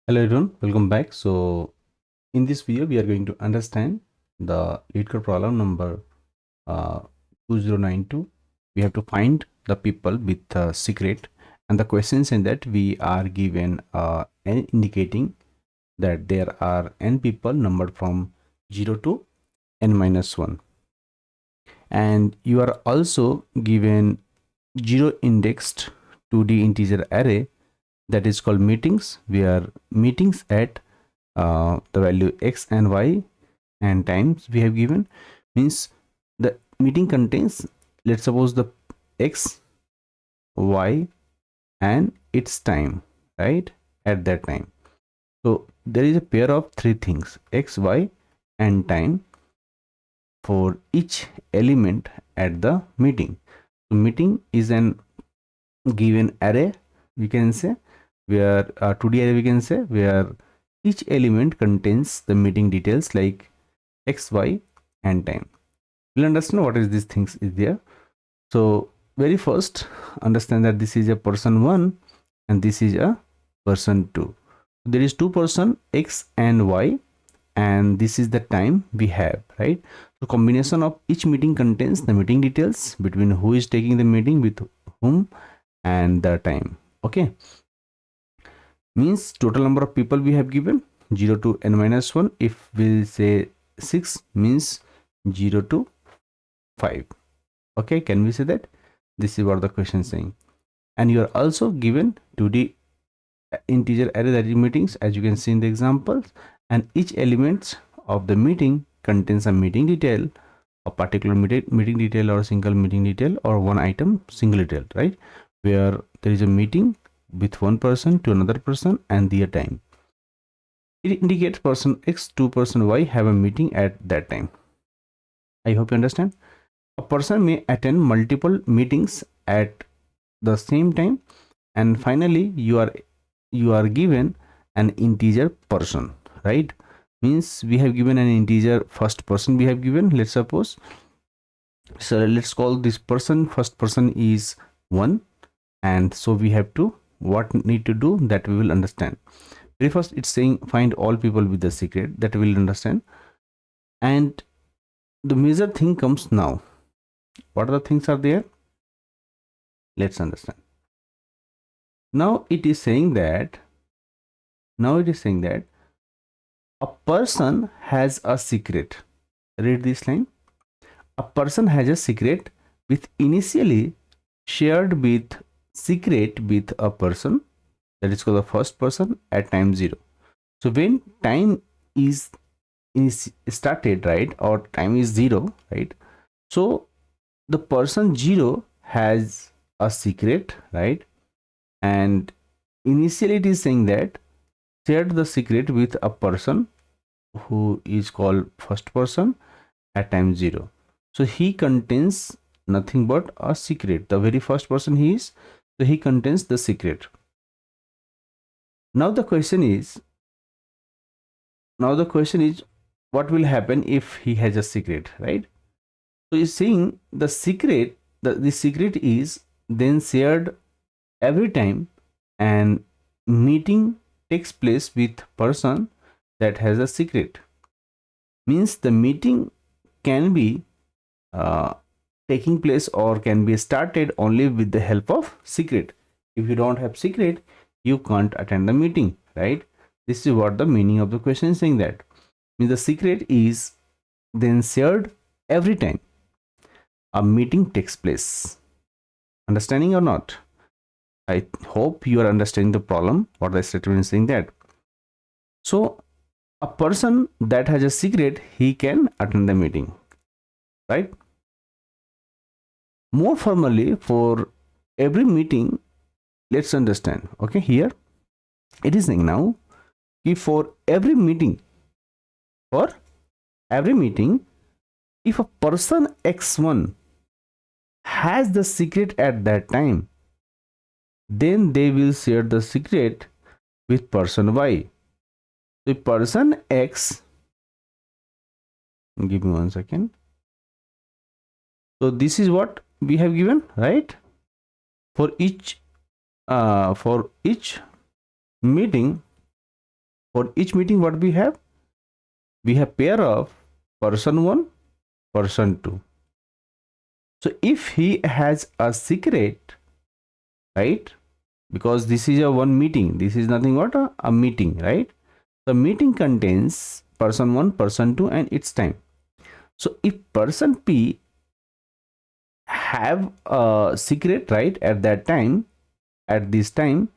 Hello everyone, welcome back. So in this video we are going to understand the Leetcode problem number 2092. We have to find the people with secret, and the questions in that we are given n indicating that there are n people numbered from 0 to n minus 1, and you are also given 0 indexed 2D integer array that is called meetings, where meetings at the value x and y and times we have given, means the meeting contains, let's suppose, the x, y and its time, right, at that time. So there is a pair of three things, x, y and time, for each element at the meeting. So meeting is an given array, we can say, where 2D array we can say, where each element contains the meeting details like x, y and time. We'll understand what is these things is there. So very first, understand that this is a person 1 and this is a person 2. There is two person x and y, and this is the time we have, right? So combination of each meeting contains the meeting details between who is taking the meeting with whom and the time. Okay, means total number of people we have given 0 to n minus 1. If we say 6, means 0 to 5. Okay, can we say that? This is what the question is saying. And you are also given 2D integer array, that is meetings, as you can see in the examples, and each element of the meeting contains a meeting detail, a particular meeting detail or a single meeting detail or one item single detail, right, where there is a meeting with one person to another person and their time. It indicates person x to person y have a meeting at that time. I hope you understand. A person may attend multiple meetings at the same time, and finally you are given an integer person, right? Means we have given an integer first person we have given, let's suppose. So let's call this person, first person is 1, and so we have to what need to do, that we will understand. Very first, it's saying find all people with the secret, that we will understand. And the major thing comes now. What are the things are there? Let's understand. Now it is saying that a person has a secret. Read this line. A person has a secret with initially shared with secret with a person, that is called the first person, at time 0. So when time is started, right, or time is 0, right, so the person 0 has a secret, right, and initially it is saying that shared the secret with a person who is called first person at time 0. So he contains nothing but a secret, the very first person he is, so he contains the secret. Now the question is what will happen if he has a secret, right? So he's saying the secret, the secret is then shared every time and meeting takes place with person that has a secret. Means the meeting can be taking place or can be started only with the help of secret. If you don't have secret, you can't attend the meeting, right? This is what the meaning of the question is saying, that means the secret is then shared every time a meeting takes place. Understanding or not? I hope you are understanding the problem, what the statement is saying that. So a person that has a secret, he can attend the meeting, right? More formally, for every meeting, let's understand. Okay, here it is saying now, if for every meeting, if a person x1 has the secret at that time, then they will share the secret with person y. So person x, give me 1 second. So this is what we have given, right? For each meeting, For each meeting, what we have pair of person 1, person 2. So if he has a secret, right, because this is a one meeting, this is nothing but a meeting, right? The meeting contains person 1, person 2 and its time. So if person P have a secret, right, at that time, at this time,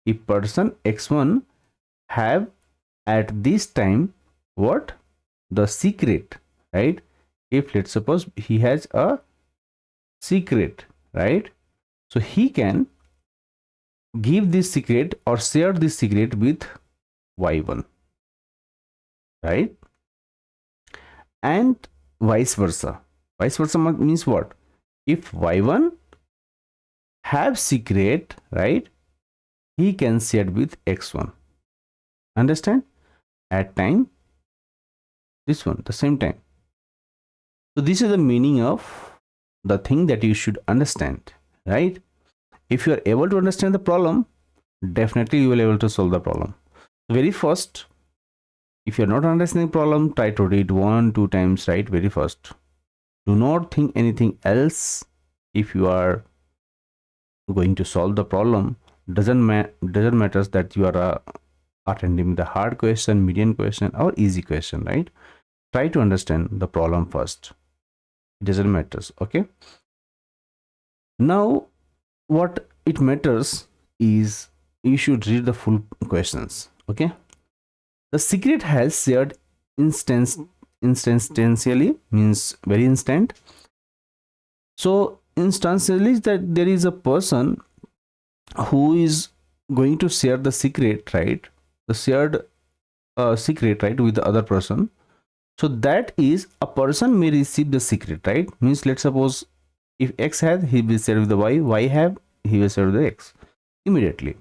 if person X1 have at this time what, the secret, right? If let's suppose he has a secret, right, so he can give this secret or share this secret with Y1, right? And vice versa. Vice versa means what? If Y1 have secret, right, he can share with X1. Understand? At time this one, the same time. So this is the meaning of the thing that you should understand, right? If you are able to understand the problem, definitely you will be able to solve the problem. Very first, if you are not understanding the problem, try to read 1-2 times, right? Very first, do not think anything else. If you are going to solve the problem, doesn't matter that you are attending the hard question, medium question or easy question, right? Try to understand the problem first. It doesn't matter. Okay, now what it matters is you should read the full questions. Okay, the secret has shared instantaneously means very instant. So instantaneously, that there is a person who is going to share the secret, right? The shared secret, right, with the other person. So that is a person may receive the secret, right? Means let's suppose if X has, he will share with the Y have, he will share with the X immediately.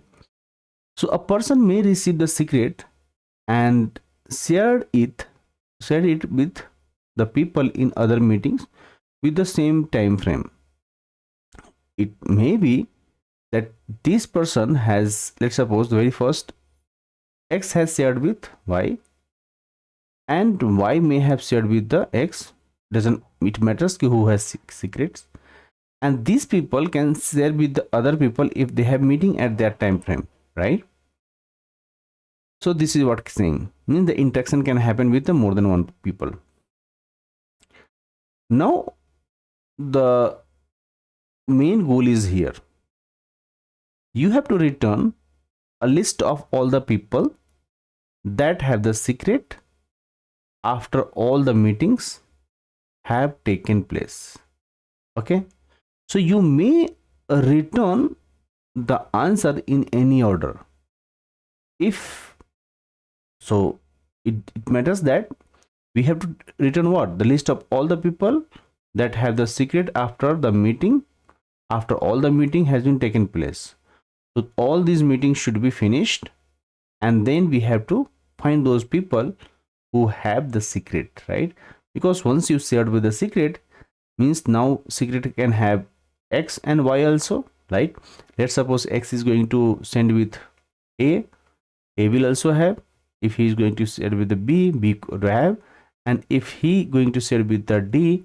So a person may receive the secret and share it with the people in other meetings with the same time frame. It may be that this person has, let's suppose the very first X has shared with Y and Y may have shared with the X, doesn't it matters who has secrets, and these people can share with the other people if they have meeting at their time frame, right? So this is what saying means the interaction can happen with the more than one people. Now the main goal is here, you have to return a list of all the people that have the secret after all the meetings have taken place. Okay, so you may return the answer in any order. If so, it matters that we have to return what, the list of all the people that have the secret after the meeting, after all the meeting has been taken place. So all these meetings should be finished and then we have to find those people who have the secret, right? Because once you shared with the secret, means now secret can have X and Y also, right? Let's suppose X is going to send with A will also have. If he is going to share with the B could have, and if he going to share with the D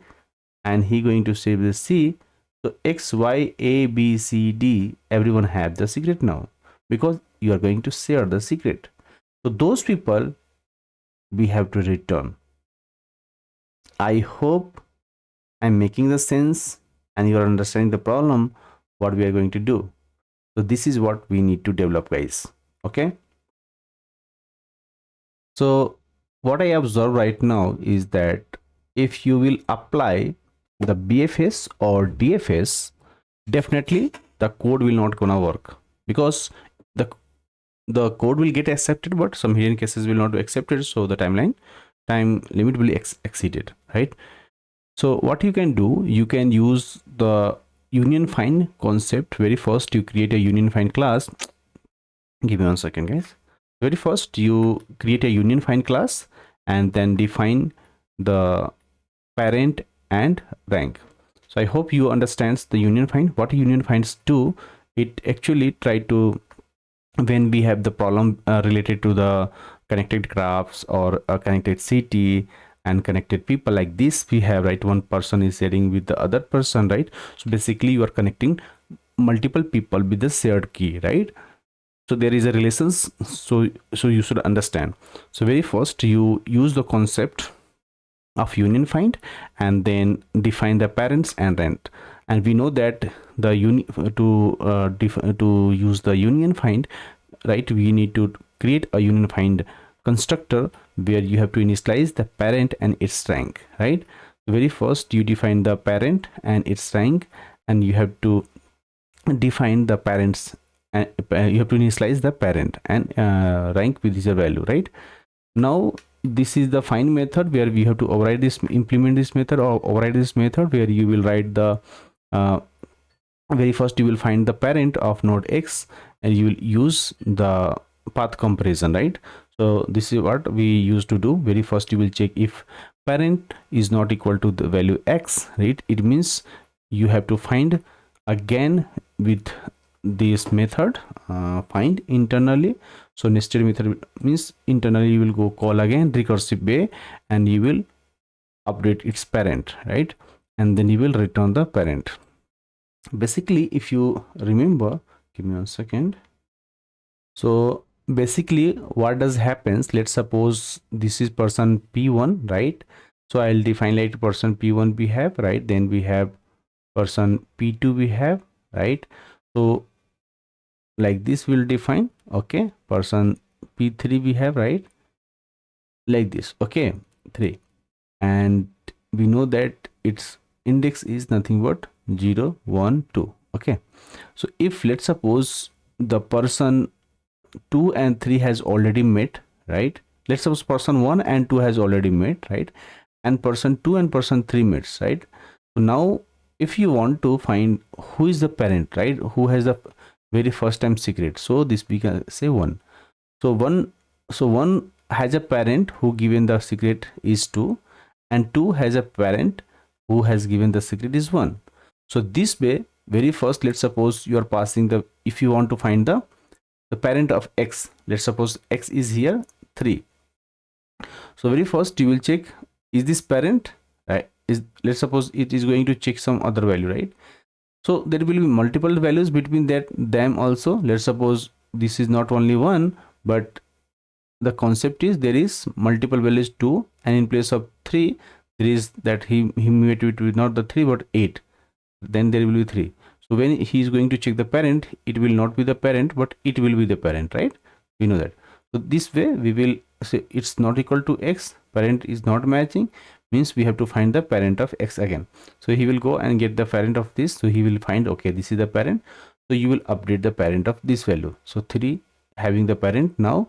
and he going to share with the C, so X, Y, A, B, C, D, everyone have the secret now because you are going to share the secret. So those people we have to return. I hope I'm making the sense and you are understanding the problem, what we are going to do. So this is what we need to develop, guys. Okay. So what I observe right now is that if you will apply the BFS or DFS, definitely the code will not gonna work because the code will get accepted, but some hidden cases will not be accepted. So the time limit will be exceeded, right? So what you can do, you can use the union find concept. Very first, you create a union find class. Give me 1 second, guys. Very first, you create a union find class and then define the parent and rank. So I hope you understand the union find. What union finds do, it actually try to, when we have the problem related to the connected graphs or a connected city and connected people like this we have, right? One person is sharing with the other person, right? So basically you are connecting multiple people with the shared key, right? So there is a relations, so you should understand. So very first you use the concept of union find and then define the parents and rent. And we know that the to use the union find, right, we need to create a union find constructor where you have to initialize the parent and its rank, right? Very first you define the parent and its rank, and you have to define the parents, and you have to initialize the parent and rank with this value, right? Now this is the find method where we have to override this, implement this method or override this method, where you will write the very first you will find the parent of node X and you will use the path comparison, right? So this is what we used to do. Very first you will check if parent is not equal to the value X, right? It means you have to find again with this method, find internally. So nested method means internally you will go call again recursive way and you will update its parent, right? And then you will return the parent. Basically if you remember, give me 1 second. So basically what does happens, let's suppose this is person P1, right? So I'll define like person P1 we have, right? Then we have person P2 we have, right? So like this will define, okay, person P3 we have, right? Like this, okay, 3. And we know that its index is nothing but 0 1 2. Okay, so if let's suppose the person 2 and 3 has already met, right? Let's suppose person 1 and 2 has already met, right? And person 2 and person 3 meets, right? So now if you want to find who is the parent, right, who has the very first time secret, so this we can say 1. So 1 has a parent who given the secret is 2, and 2 has a parent who has given the secret is 1. So this way, very first let's suppose you are passing the, if you want to find the parent of X, let's suppose X is here 3. So very first you will check, is this parent, right? Is, let's suppose it is going to check some other value, right? So there will be multiple values between that them also. Let's suppose this is not only 1, but the concept is there is multiple values 2, and in place of 3 there is that he made it with not the 3 but 8, then there will be 3. So when he is going to check the parent, it will not be the parent but it will be the parent, right? We know that. So this way we will say it's not equal to X, parent is not matching, means we have to find the parent of X again. So he will go and get the parent of this, so he will find, okay, this is the parent, so you will update the parent of this value. So 3 having the parent now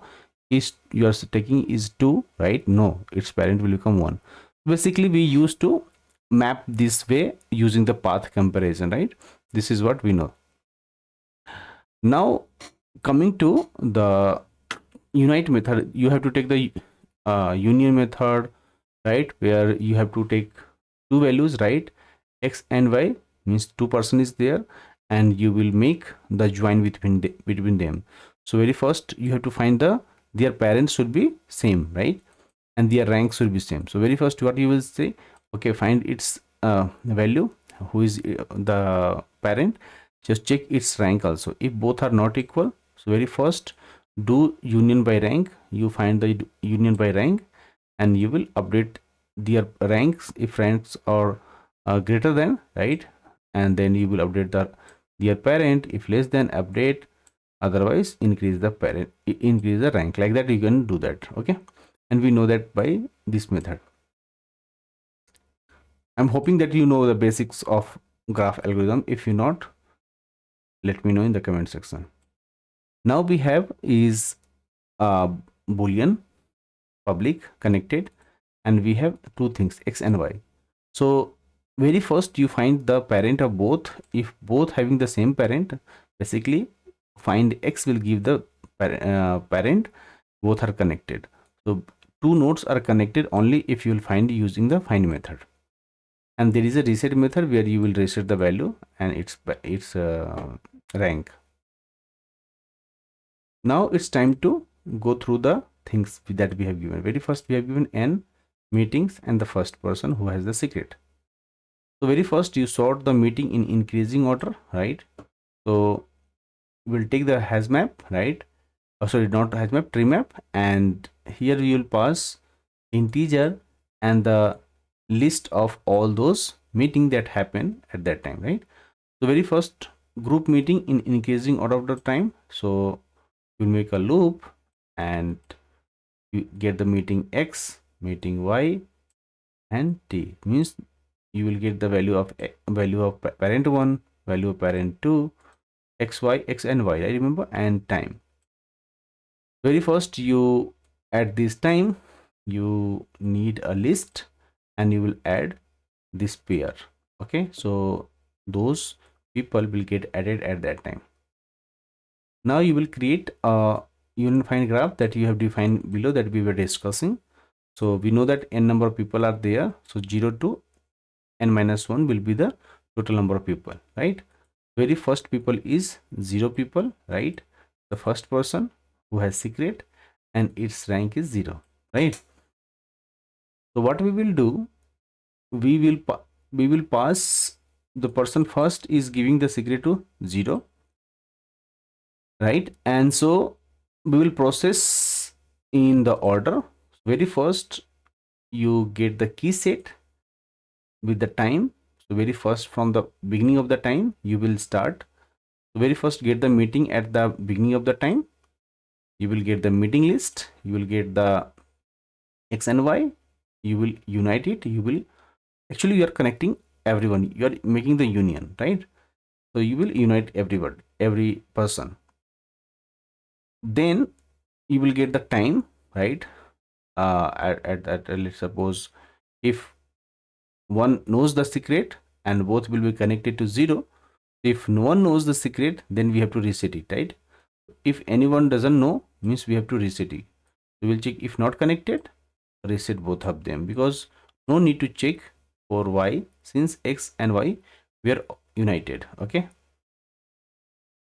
is, you are taking is 2, right? No, its parent will become 1. Basically we used to map this way using the path comparison, right? This is what we know. Now coming to the unite method, you have to take the union method, right, where you have to take two values, right? X and Y, means 2 person is there, and you will make the join between them. So very first you have to find the, their parents should be same, right? And their rank should be same. So very first what you will say, okay, find its value, who is the parent, just check its rank also. If both are not equal, so very first do union by rank, you find the union by rank and you will update their ranks if ranks are greater than, right? And then you will update their parent, if less than update, otherwise increase the parent, increase the rank. Like that you can do that, okay? And we know that by this method. I'm hoping that you know the basics of graph algorithm. If you not, let me know in the comment section. Now we have is boolean, public, connected, and we have two things, X and Y. So very first you find the parent of both. If both having the same parent, basically find X will give the parent, both are connected. So two nodes are connected only if you will find using the find method. And there is a reset method where you will reset the value and its rank. Now it's time to go through the things that we have given. Very first we have given n meetings and the first person who has the secret. So very first you sort the meeting in increasing order, right? So we'll take the hash map, right? Oh, sorry, not hash map, tree map, and here you will pass integer and the list of all those meeting that happen at that time, right? So very first group meeting in increasing order of the time. So you'll make a loop and you get the meeting x, meeting y, and t. Means you will get the value of parent 1, value of parent 2, x, y, x and y, I remember, and time. Very first you at this time you need a list and you will add this pair. Okay, so those people will get added at that time. Now you will create a unified graph that you have defined below that we were discussing. So we know that n number of people are there, so 0 to n minus 1 will be the total number of people, right? Very first people is 0 people, right? The first person who has secret and its rank is 0, right? So what we will do, we will pass the person first is giving the secret to 0, right? And so we will process in the order. Very first you get the key set with the time. So very first from the beginning of the time you will start. So very first get the meeting at the beginning of the time. You will get the meeting list, you will get the x and y, you will unite it, you will actually you are connecting everyone, you are making the union, right? So you will unite everyone, every person. Then you will get the time, right? Let's suppose if one knows the secret and both will be connected to 0. If no one knows the secret, then we have to reset it, right? If anyone doesn't know, means we have to reset it. We will check if not connected, reset both of them, because no need to check for y since x and y were united. Okay,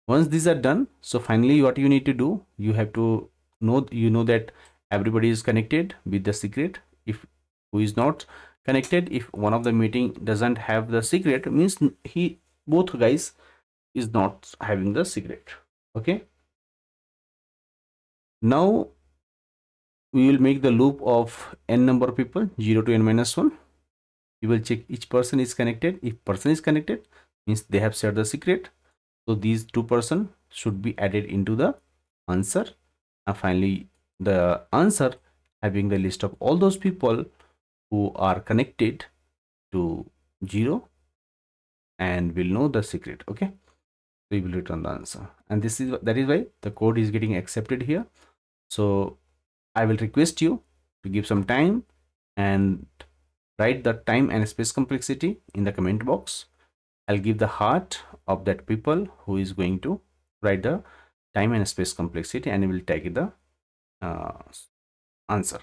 once these are done, so finally what you need to do, you have to know that everybody is connected with the secret. If who is not connected, if one of the meeting doesn't have the secret, means he both guys is not having the secret. Okay, now we will make the loop of n number of people, 0 to n minus 1. You will check each person is connected. If person is connected, means they have shared the secret, so these two person should be added into the answer, and finally the answer having the list of all those people who are connected to 0 and will know the secret. Okay, we will return the answer, and that is why the code is getting accepted here. So I will request you to give some time and write the time and space complexity in the comment box. I'll give the heart of that people who is going to write the time and space complexity, and will take the answer.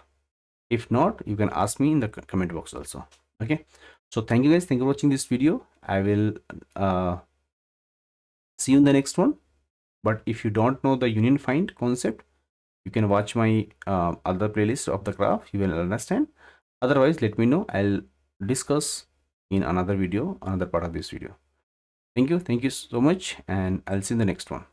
If not, you can ask me in the comment box also. Okay, so thank you guys, thank you for watching this video. I will see you in the next one. But if you don't know the union find concept, you can watch my other playlist of the graph, you will understand. Otherwise, let me know, I'll discuss in another video, another part of this video. Thank you so much, and I'll see you in the next one.